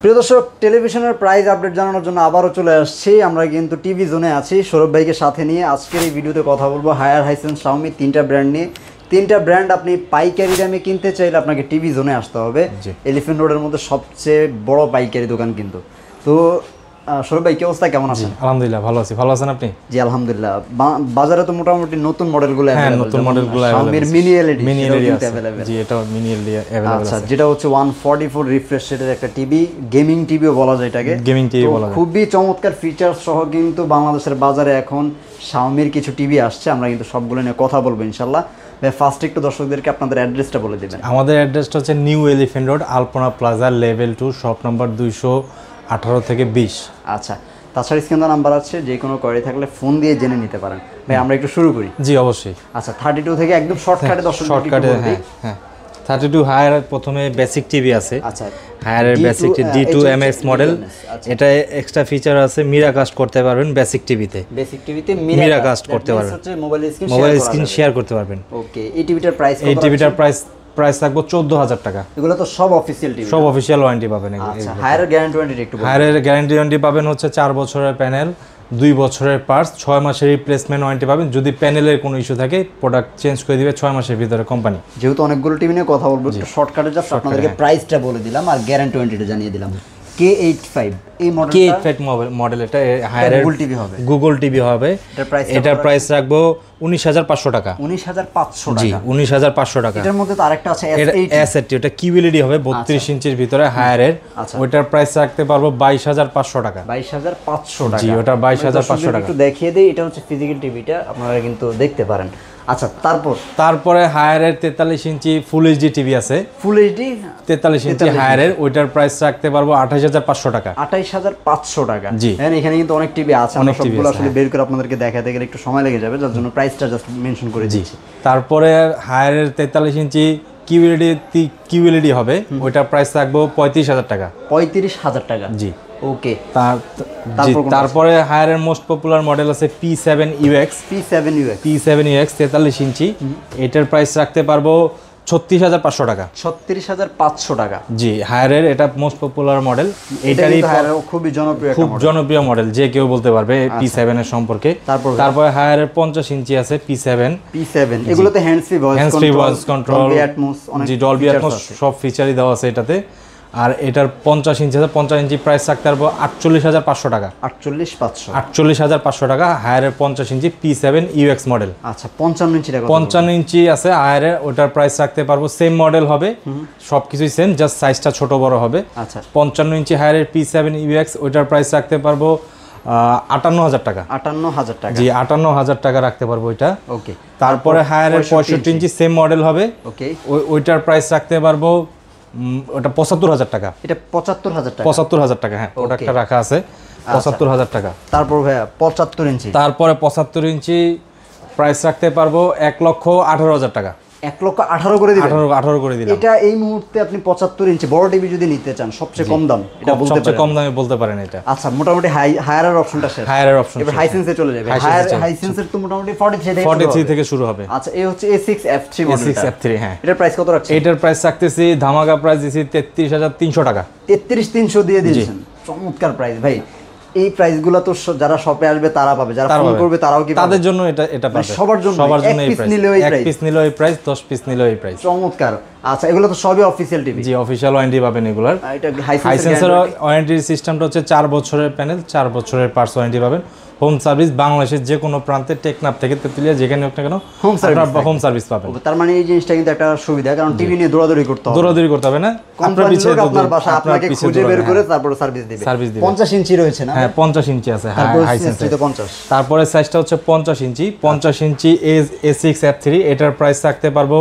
প্রিয় দর্শক, টেলিভিশনের প্রাইস আপডেট জানানোর জন্য আবারও চলে আসছি। আমরা কিন্তু টিভি জোনে আছি সৌরভ ভাইকে সাথে নিয়ে। আজকের এই ভিডিওতে কথা বলবো হায়ার, হাইসেন্স, শাওমি তিনটা ব্র্যান্ড নিয়ে। তিনটা ব্র্যান্ড আপনি পাইকারি দামে কিনতে চাইলে আপনাকে টিভি জোনে আসতে হবে। এলিফ্যান্ট রোডের মধ্যে সবচেয়ে বড় পাইকারি দোকান কিন্তু। তো সৌরভ ভাই, কি অবস্থা, কেমন আছেন? আলহামদুলিল্লাহ ভালো আছি। ভালো আছেন আপনি? জি আলহামদুলিল্লাহ। বাজারে তো মোটামুটি নতুন মডেলগুলো হ্যাঁ, নতুন মডেলগুলো শাওমির মিনি এলইডি अवेलेबल। জি, এটা মিনি এলইডি अवेलेबल আছে। আচ্ছা, যেটা হচ্ছে 144 রিফ্রেশ রেটের একটা টিভি, গেমিং টিভিও বলা যায় এটাকে। গেমিং টিভি বলা যায়। খুবই চমৎকার ফিচার সহ কিন্তু বাংলাদেশের বাজারে এখন শাওমির কিছু টিভি আসছে। আমরা কিন্তু সবগুলো নিয়ে কথা বলবো ইনশাআল্লাহ। ফার্স্ট একটু দর্শকদেরকে আপনাদের অ্যাড্রেসটা বলে দিবেন। আমাদের অ্যাড্রেসটা হচ্ছে নিউ এলিফ্যান্ট রোড, আলপনা প্লাজা, লেভেল 2, শপ নাম্বার 218 থেকে 20। আচ্ছা, তাছাড়া স্ক্রিনে নাম্বার আছে, যে কোনো কোয়ারি থাকলে ফোন দিয়ে জেনে নিতে পারেন। ভাই আমরা একটু শুরু করি। জি অবশ্যই। আচ্ছা, 32 থেকে একদম শর্টকাটে শর্টকাটে হ্যাঁ 32 হায়ার প্রথমে বেসিক টিভি আছে। আচ্ছা, হায়ারের বেসিক D2 MX মডেল। এটা এক্সট্রা ফিচার আছে, মিরাকাস্ট করতে পারবেন বেসিক টিভিতে। বেসিক টিভিতে মিরাকাস্ট করতে পারবেন, মোবাইল স্ক্রিন শেয়ার করতে পারবেন। ওকে, এই টিভিটার প্রাইস কত? এই টিভিটার প্রাইস থাকবে 14,000 টাকা। এগুলো তো সব অফিশিয়াল টিভি, সব অফিশিয়াল ওয়ারেন্টি পাবেন। আচ্ছা, হায়ারের গ্যারান্টি ওয়ারেন্টি একটু বলুন। হায়ারের গ্যারান্টি ওয়ারেন্টি পাবেন হচ্ছে 4 বছরের প্যানেল, 2 বছরের পার্টস, 6 মাসের রিপ্লেসমেন্ট ওয়ারেন্টি পাবেন। যদি প্যানেলের কোনো ইস্যু থাকে প্রোডাক্ট চেঞ্জ করে দিবে 6 মাসের ভিতরে কোম্পানি। যেহেতু অনেকগুলো টিভি নিয়ে কথা বলবো, একটু শর্টকাটে জাস্ট আপনাদেরকে প্রাইসটা বলে দিলাম আর গ্যারান্টি ওয়ারেন্টিটা জানিয়ে দিলাম। K85 এই মডেলটা, K85 মডেল, এটা হায়ারের গুগল টিভি হবে। গুগল টিভি হবে। এটার প্রাইস রাখবো 19,500 টাকা। 19,500 টাকা। জি, 19,500 টাকা। এটার মধ্যে তো আরেকটা আছে S80, ওটা কিউএলইডি হবে 32 ইঞ্চির ভিতরে হায়ারের। ওটার প্রাইস রাখতে পারবো 22,500 টাকা। 22,500 টাকা। জি, ওটা 22,500 টাকা। একটু দেখিয়ে দেই, এটা হচ্ছে ফিজিক্যাল টিভিটা, আপনারা কিন্তু দেখতে পারেন। আচ্ছা, তারপরে হায়ারের 43 ইঞ্চি ফুল এইচডি টিভি আছে। ফুল এইচডি 43 ইঞ্চি হায়ারের, ওইটার প্রাইস রাখতে পারবো 28,500 টাকা। 28,500 টাকা। জি, এখানে কিন্তু অনেক টিভি আছে, আমরা সবগুলো আসলে বের করে আপনাদেরকে দেখাতে গেলে একটু সময় লেগে যাবে, যার জন্য প্রাইসটা জাস্ট মেনশন করে দিচ্ছি। তারপরে হায়ারের 43 ইঞ্চি কিউএলইডি হবে, ওইটার প্রাইস রাখবো 35,000 টাকা। 35,000 টাকা। জি, ওকে। তারপরে হায়ারের মোস্ট পপুলার মডেল আছে P7UX 43 ইঞ্চি। এটার প্রাইস রাখতে পারবো 36,500 টাকা। 36,500 টাকা। জি, হায়ারের এটা মোস্ট পপুলার মডেল। এটারই খুবই জনপ্রিয় মডেল, যে কেউ বলতে পারবে P7 এর সম্পর্কে। তারপরে হায়ারের 50 ইঞ্চি আছে P7। এগুলোতে hands free voice control, Dolby atoms সব ফিচারই দেওয়া আছে এটাতে। আর এটার 50 ইঞ্চি আছে, 50 ইঞ্চি প্রাইস রাখতে পারবো 48,500 টাকা। 48,500 টাকা হায়ারের 50 ইঞ্চি P7UX মডেল। আচ্ছা, 55 ইঞ্চি টাকা। 55 ইঞ্চি আছে হায়ারের, ওটার প্রাইস রাখতে পারবো, সেম মডেল হবে, সবকিছুই সেম, জাস্ট সাইজটা ছোট বড় হবে। আচ্ছা, 55 ইঞ্চি হায়ারের P7UX, ওটার প্রাইস রাখতে পারবো 58,000 টাকা। 58,000 টাকা। জি, 58,000 টাকা রাখতে পারবো এটা। ওকে। তারপরে হায়ারের 65 ইঞ্চি সেম মডেল হবে। ওকে, ওইটার প্রাইস রাখতে পারবো ওটা 75,000 টাকা। এটা 75,000 টাকা। 75,000 টাকা, হ্যাঁ, প্রোডাক্টটা রাখা আছে 75,000 টাকা। তারপর ভাইয়া 75 ইঞ্চি। তারপরে 75 ইঞ্চি প্রাইস রাখতে পারবো 1,18,000 টাকা। 1,18,000 করে দিবেন? 18 করে দিলাম। এটা এই মুহূর্তে আপনি 75 ইঞ্চি বড় টিভি যদি নিতে চান, সবচেয়ে কম দাম এটা বলতে পারেন। সবচেয়ে কম দামে বলতে পারেন এটা। আচ্ছা, মোটামুটি হায়ারের অপশনটা শেষ। হায়ারের অপশন এবার হাইসেন্সে চলে যাবে। হাইসেন্সের তো মোটামুটি 43 থেকে শুরু হবে। আচ্ছা, এই হচ্ছে A6F3 মডেলটা। A6F3, হ্যাঁ। এটার প্রাইস কত রাখছেন? এটার প্রাইস রাখতেছি ধামাকা প্রাইস দিছি 33,300 টাকা। 33,300 দিয়ে দিয়েছেন। চমৎকার প্রাইস ভাই। এই প্রাইসগুলো তো যারা শপে আসবে তারা পাবে, যারা ফোন করবে তারাও কি পাবে? তাদের জন্য এটা পাবে, সবার জন্য এই প্রাইস। এক পিস নিলেও এই প্রাইস, 10 পিস নিলেও এই প্রাইস। চমৎকার। আচ্ছা, এগুলো তো সবই অফিশিয়াল টিভি? জি, অফিশিয়াল ওয়ারেন্টি পাবেন এগুলার। এটা হাইসেন্সের ওয়ারেন্টির সিস্টেমটা হচ্ছে 4 বছরের প্যানেল, 4 বছরের পার্টস ওয়ারেন্টি পাবেন। হোম সার্ভিস বাংলাদেশের যে কোনো প্রান্তে, টেকনাফ থেকে তেতুলিয়া, যেখানে হোক না কেন হোম সার্ভিস পাবেন। তার মানে এই জিনিসটা কিন্তু একটা সুবিধা, কারণ টিভি নিয়ে দৌড়াদৌড়ি করতে হবে না। আপনার পিছে আপনার বাসা আপনাকে খুঁজে বের করে তারপর সার্ভিস দিবে। 50 ইঞ্চি রয়েছে না? হ্যাঁ, 50 ইঞ্চি আছে হাইসেন্সে। 50। তারপরে সাইজটা হচ্ছে 50 ইঞ্চি। 50 ইঞ্চি A6F3, এটার প্রাইস রাখতে পারবো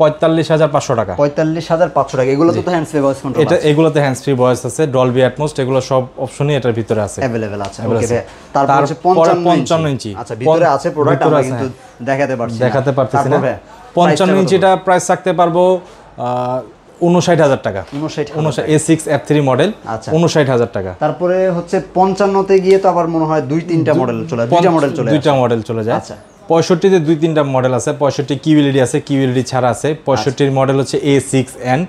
45,500 টাকা। 45,500 টাকা। এগুলো তো হ্যান্ডস ফ্রি ভয়েস কন্ট্রোল আছে? এগুলোতে হ্যান্ডস ফ্রি ভয়েস আছে, ডলবি অ্যাটমস, এগুলো সব অপশনই এটার ভিতরে আছে, अवेलेबल আছে। ওকে, তারপর হচ্ছে 55 ইঞ্চি। আচ্ছা, ভিতরে আছে প্রোডাক্ট, আমরা কিন্তু দেখাতে পারতেছি না। 55 ইঞ্চিটা প্রাইস রাখতে পারবো 59,000 টাকা। 59 A6F3 মডেল। আচ্ছা, 59,000 টাকা। তারপরে হচ্ছে 55 তে গিয়ে তো আবার মনে হয় দুইটা মডেল চলে যায়। দুইটা মডেল চলে যায়। আচ্ছা, 65-তে দুই তিনটা মডেল আছে, 65 QLED আছে, QLED ছাড়া আছে। 65-এর মডেল হচ্ছে A6N,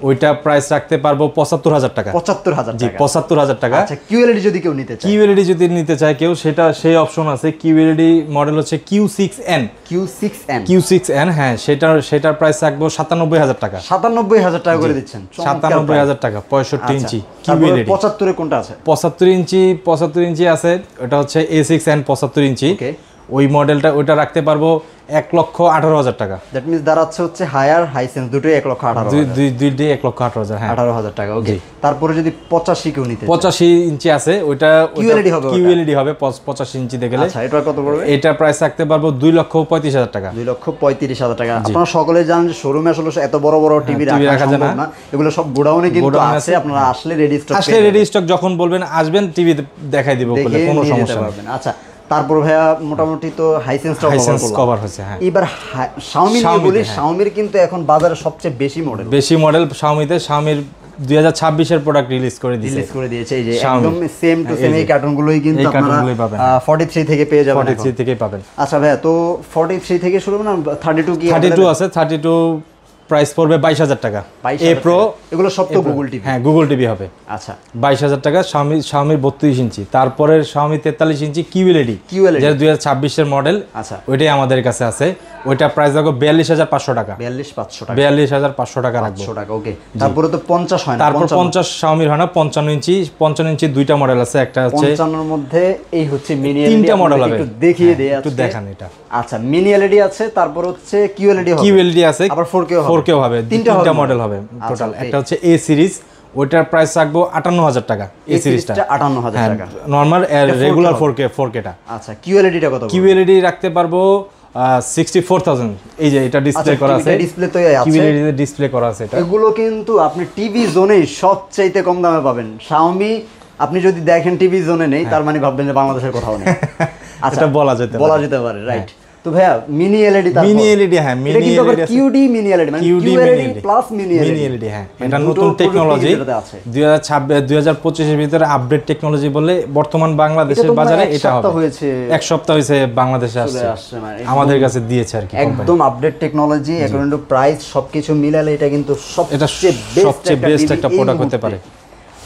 ওইটা প্রাইস রাখতে পারবো 75,000 টাকা। 75,000 জি, 75,000 টাকা। আচ্ছা, QLED যদি কেউ নিতে চায়, QLED যদি নিতে চায় কেউ, সেটা সেই অপশন আছে। QLED মডেল হচ্ছে Q6N, Q6N, হ্যাঁ, সেটার প্রাইস রাখবো 97,000 টাকা। 97,000 টাকা করে দিচ্ছেন। 97,000 টাকা 65 ইঞ্চি QLED। 75 কোনটা আছে? 75 ইঞ্চি আছে, ওটা হচ্ছে A6N 75 ইঞ্চি। ওই মডেলটা ওইটা রাখতে পারবো 1,18,000 টাকা। দ্যাট মিন্স দাঁড়াচ্ছে হচ্ছে হায়ার হাইসেন্স দুটোই 1,18,000, দুইটাই 1,18,000, হ্যাঁ, 18,000 টাকা। ওকে, তারপরে যদি 85 কেউ নিতে চায়, 85 ইঞ্চি আছে, ওইটা QLED হবে, QLED হবে 85 ইঞ্চি দেখলে। আচ্ছা, এটা কত পড়বে? এটা প্রাইস রাখতে পারবো 2,35,000 টাকা। 2,35,000 টাকা। আপনারা সকলে জানেন যে শোরুমে আসলে এত বড় বড় টিভি রাখা যায় না, এগুলো সব গোডাউনে কিন্তু আছে। আপনারা আসলে রেডি স্টক যখন বলবেন আসবেন, টিভি দেখাই দিব, কোনো সমস্যা নেই। আচ্ছা, তারপর ভাইয়া মোটামুটি তো হাইসেন্সটা কভার হয়েছে। হ্যাঁ, এবার Xiaomi নিয়ে বলি। Xiaomi কিন্তু এখন বাজারে সবচেয়ে বেশি মডেল Xiaomiতে 2026 এর প্রোডাক্ট রিলিজ করে দিয়েছে। এই যে একদম সেম টু সেম এই কার্টুনগুলোই কিন্তু আপনারা 43 থেকে পেয়ে যাবেন। 43 থেকেই পাবেন। আচ্ছা ভাইয়া, তো 43 থেকে শুরু না 32 কি? 32 আছে। 32 প্রাইস পড়বে 22,000 টাকা। A Pro, এগুলো সব তো গুগল টিভি। হ্যাঁ, গুগল টিভি হবে। আচ্ছা, 22,000 টাকা। Xiaomi 32 ইঞ্চি। তারপরে Xiaomi 43 ইঞ্চি QLED, যেটা 2026 এর মডেল। আচ্ছা, ওইটাই আমাদের কাছে আছে। ওইটা প্রাইস রাখবো 42,500 টাকা। 42,500 টাকা রাখবো। ওকে, তারপরে তো 50 হয় না। তারপর 50 Xiaomi হয় না, 55 ইঞ্চি দুইটা মডেল আছে। একটা হচ্ছে 55 এর মধ্যে এই হচ্ছে মিনি LED, তিনটা মডেল হবে, একটু দেখিয়ে দেই। একটু দেখান এটা। আচ্ছা, মিনি LED আছে, তারপর হচ্ছে QLED আছে, আবার 4K হবে। তিনটা মডেল হবে টোটাল। একটা হচ্ছে A সিরিজ, ওইটার প্রাইস রাখবো 58,000 টাকা। A সিরিজটা 58,000 টাকা। নরমাল রেগুলার 4K-টা। আচ্ছা, QLED-টা কত? QLED রাখতে পারবো 64,000। এই যে এটা ডিসপ্লে করা আছে, ডিসপ্লে তো আছে, QLED ডিসপ্লে করা আছে। এটা এগুলো কিন্তু আপনি টিভি জোনে সবচাইতে কম দামে পাবেন। Xiaomi আপনি যদি দেখেন টিভি জোনে নেই, তার মানে ভাববেন যে বাংলাদেশের কোথাও নেই। আচ্ছা, এটা বলা যেতে পারে, রাইট। তো ভাইয়া মিনি LED, হ্যাঁ, মিনি LED আছে। QD মিনি LED, মানে QLED প্লাস মিনি LED। হ্যাঁ, এটা নতুন টেকনোলজি। 2025 এর ভিতরে আপডেট টেকনোলজি বলে বর্তমান বাংলাদেশের বাজারে এটা হবে। এক সপ্তাহ হয়েছে বাংলাদেশে আসছে, আমাদের কাছে দিয়েছে আর কি। একদম update technology, according to price সবকিছু মিলালে এটা কিন্তু সবচেয়ে বেস্ট একটা প্রোডাক্ট হতে পারে।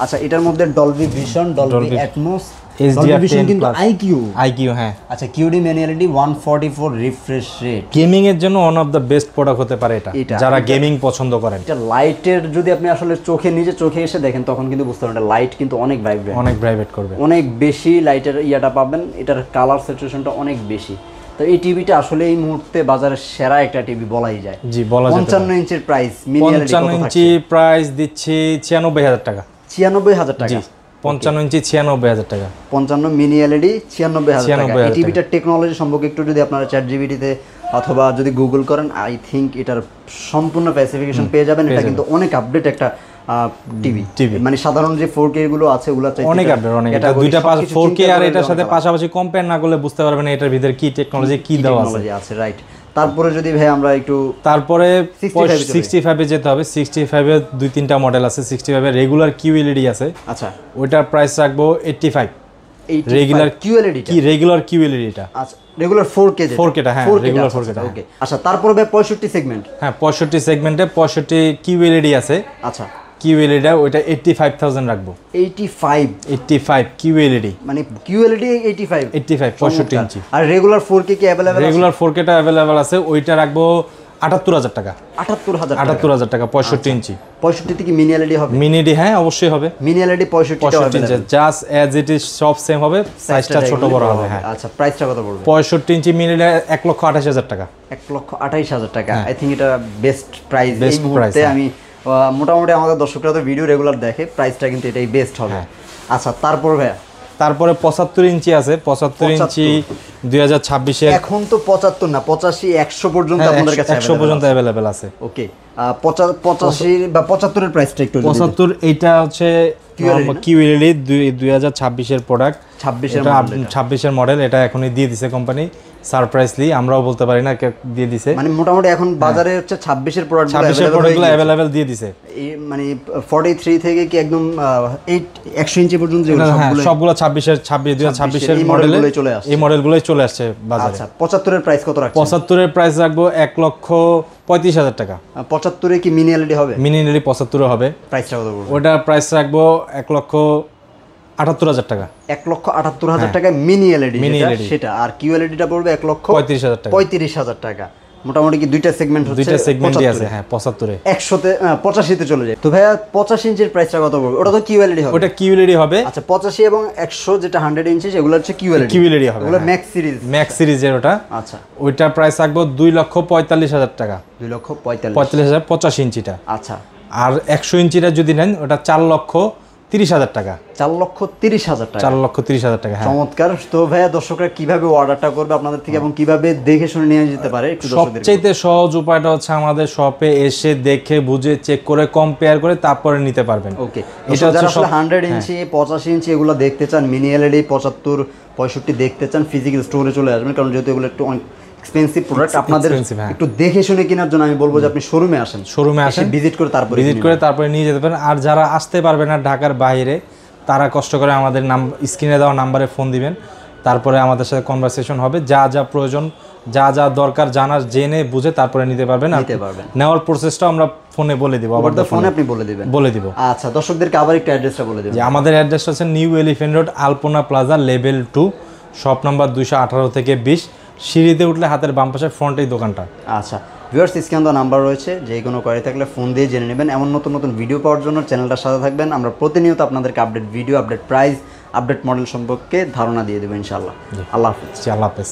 আচ্ছা, এটার মধ্যে Dolby vision, Dolby atoms, HDR10 কিন্তু IQ, হ্যাঁ। আচ্ছা, QD mini LED 144 refresh rate, gaming এর জন্য one of the best product হতে পারে এটা, যারা গেমিং পছন্দ করেন। এটা লাইটের যদি আপনি আসলে নিজে চোখে এসে দেখেন, তখন কিন্তু বুঝতে পারবেন লাইট কিন্তু অনেক ভাইব্রেট করবে, অনেক বেশি লাইটের ইয়াটা পাবেন। এটার কালার স্যাচুরেশনটা অনেক বেশি। তো এই টিভিটা আসলে এই মুহূর্তে বাজারের সেরা একটা টিভি বলাই যায়। জি, বলা যায়। 55 ইঞ্চির প্রাইস, মিনি LED 55 ইঞ্চি প্রাইস দিচ্ছি 96,000 টাকা। 96,000 টাকা। 55 ইঞ্চি 96,000 টাকা। 55 মিনি LED 96,000 টাকা। এই টিভিটার টেকনোলজি সম্পর্কে একটু যদি আপনারা ChatGPT-তে অথবা যদি গুগল করেন, আই থিঙ্ক এটার সম্পূর্ণ স্পেসিফিকেশন পেয়ে যাবেন। এটা কিন্তু অনেক আপডেট একটা টিভি, মানে সাধারণ যে 4K গুলো আছে ওগুলা চাইতে অনেক আপডেট, অনেক। এটা দুইটা 4K আর এটার সাথে পাশাপাশি কম্পেয়ার না করলে বুঝতে পারবেন এটার ভিতরে কি টেকনোলজি কি দেওয়া আছে। রাইট। তারপরে যদি ভাই আমরা একটু 65 এ যেতে হবে। 65 এর দুই তিনটা মডেল আছে। 65 এর রেগুলার QLED আছে। আচ্ছা, ওইটার প্রাইস রাখবো 85। রেগুলার QLED রেগুলার QLED টা। আচ্ছা, রেগুলার 4K টা, হ্যাঁ, রেগুলার 4K টা। ওকে, আচ্ছা, তারপরে ভাই 65 সেগমেন্ট। হ্যাঁ, 65 সেগমেন্টে 65 QLED আছে। আচ্ছা, QLED ওইটা 85,000 রাখবো। 85 QLED, মানে QLED 85 65 ইঞ্চি। আর রেগুলার 4K কি अवेलेबल আছে? রেগুলার 4K টা अवेलेबल আছে। ওইটা রাখবো 78,000 টাকা। 78,000 টাকা 65 ইঞ্চি। 65 তে কি মিনি LED হবে? মিনি LED, হ্যাঁ, অবশ্যই হবে। Mini LED 65 inch, just as it is, সব সেম হবে, সাইজটা ছোট বড় হবে। হ্যাঁ। আচ্ছা, প্রাইসটা কত পড়বে? 65 ইঞ্চি মিনি LED 1,28,000 টাকা। 1,28,000 টাকা। আই থিং এটা বেস্ট প্রাইস এই মুহূর্তে। আমি মোটামুটি আমাদের দর্শকরা তো ভিডিও রেগুলার দেখে, প্রাইসটা কিন্তু এটাই বেস্ট হবে। আচ্ছা, তারপর ভাইয়া তারপরে 75 ইঞ্চি আছে। 75 ইঞ্চি 2026 এর। এখন তো 75 না, 85 100 পর্যন্ত আপনাদের কাছে 100 পর্যন্ত अवेलेबल আছে। ওকে, 85 বা 75 এর প্রাইসটা একটু 75 এইটা হচ্ছে QLED 2026 এর প্রোডাক্ট। 26 এর মডেল। এটা এখনই দিয়ে দিছে কোম্পানি সারপ্রাইজলি, আমরাও বলতে পারি না, দিয়ে দিছে। মানে মোটামুটি এখন বাজারে হচ্ছে 26 এর প্রোডাক্টগুলো अवेलेबल দিয়ে দিছে। মানে 43 থেকে কি একদম 100 ইঞ্চি পর্যন্ত সবগুলো 2026 এর মডেলে চলে আসে। এই মডেলগুলোই চলে আসছে বাজারে। আচ্ছা 75 এর প্রাইস কত রাখছেন? 75 এর প্রাইস রাখবো 1,35,000 টাকা। 75 এ কি মিনি এলইডি হবে? মিনি এলইডি 75 হবে। প্রাইসটা কত পড়বে? ওটা প্রাইস রাখবো 1,78,000 টাকা। 1,78,000 টাকা মিনি এলইডি সেটা, আর কিউএলইডিটা পড়বে 1,35,000 টাকা। 35,000 টাকা। মোটামুটি কি দুইটা সেগমেন্ট হচ্ছে? দুইটা সেগমেন্টই আছে, হ্যাঁ 75 এ। 100 তে 85 তে চলে যায়। তো ভাইয়া 85 ইঞ্চির প্রাইসটা কত পড়বে? ওটা তো কিউএলইডি হবে। ওটা কিউএলইডি হবে। আচ্ছা 85 এবং 100 যেটা 100 ইঞ্চি এগুলো হচ্ছে কিউএলইডি হবে। এগুলো ম্যাক্স সিরিজ। ম্যাক্স সিরিজের ওটা। আচ্ছা ওইটার প্রাইস রাখবো 2,45,000 টাকা। 2,45,000 85 ইঞ্চিটা। আচ্ছা আর 100 ইঞ্চিটা যদি নেন ওটা 4,30,000 টাকা। 4,30,000 টাকা। 4,30,000 টাকা, হ্যাঁ। চমৎকার। তো ভাইয়া দর্শকরা কিভাবে অর্ডারটা করবে আপনাদের থেকে এবং কিভাবে দেখে শুনে নিয়ে যেতে পারে একটু দর্শকদের? সবচেয়ে সহজ উপায়টা হচ্ছে আমাদের শপে এসে দেখে বুঝে চেক করে কম্পেয়ার করে তারপরে নিতে পারবেন। ওকে, এটা যারা আসলে 100 ইঞ্চি 85 ইঞ্চি এগুলো দেখতে চান, মিনি এলইডি 75 65 দেখতে চান, ফিজিক্যাল স্টোরে চলে আসবেন, কারণ যেহেতু এগুলো একটু এক্সপেন্সিভ প্রোডাক্ট। আপনাদের একটু দেখে শুনে কেনার জন্য আমি বলবো যে আপনি শোরুমে আসেন, ভিজিট করে তারপরে নিয়ে যেতে পারেন। আর যারা আসতে পারবে না ঢাকার বাইরে, তারা কষ্ট করে আমাদের স্ক্রিনে দেওয়া নাম্বারে ফোন দিবেন, তারপরে আমাদের সাথে কনভারসেশন হবে। যা যা প্রয়োজন, যা যা দরকার জানার জেনে বুঝে তারপরে নিতে পারবেন। নেওয়ার প্রসেসটাও আমরা ফোনে বলে দিব, আবার ফোনে আপনি বলে দিব। আচ্ছা দর্শকদেরকে আবার একটু অ্যাড্রেসটা বলে দিবেন। আমাদের অ্যাড্রেসটা হচ্ছে নিউ এলিফ্যান্ট রোড, আলপনা প্লাজা, লেভেল 2, শপ নাম্বার 218 থেকে 20। সিঁড়িতে উঠলে হাতের বাম পাশে ফ্রন্টেই দোকানটা। আচ্ছা ভিউয়ার্স, স্ক্রিনে দেওয়া নাম্বার রয়েছে, যে কোনো কোয়ারি থাকলে ফোন দিয়ে জেনে নেবেন। এমন নতুন নতুন ভিডিও পাওয়ার জন্য চ্যানেলটার সাথে থাকবেন। আমরা প্রতিনিয়ত আপনাদেরকে update video, update price, update model সম্পর্কে ধারণা দিয়ে দেবো ইনশাআল্লাহ। আল্লাহ হাফেজ। আল্লাহ হাফেজ।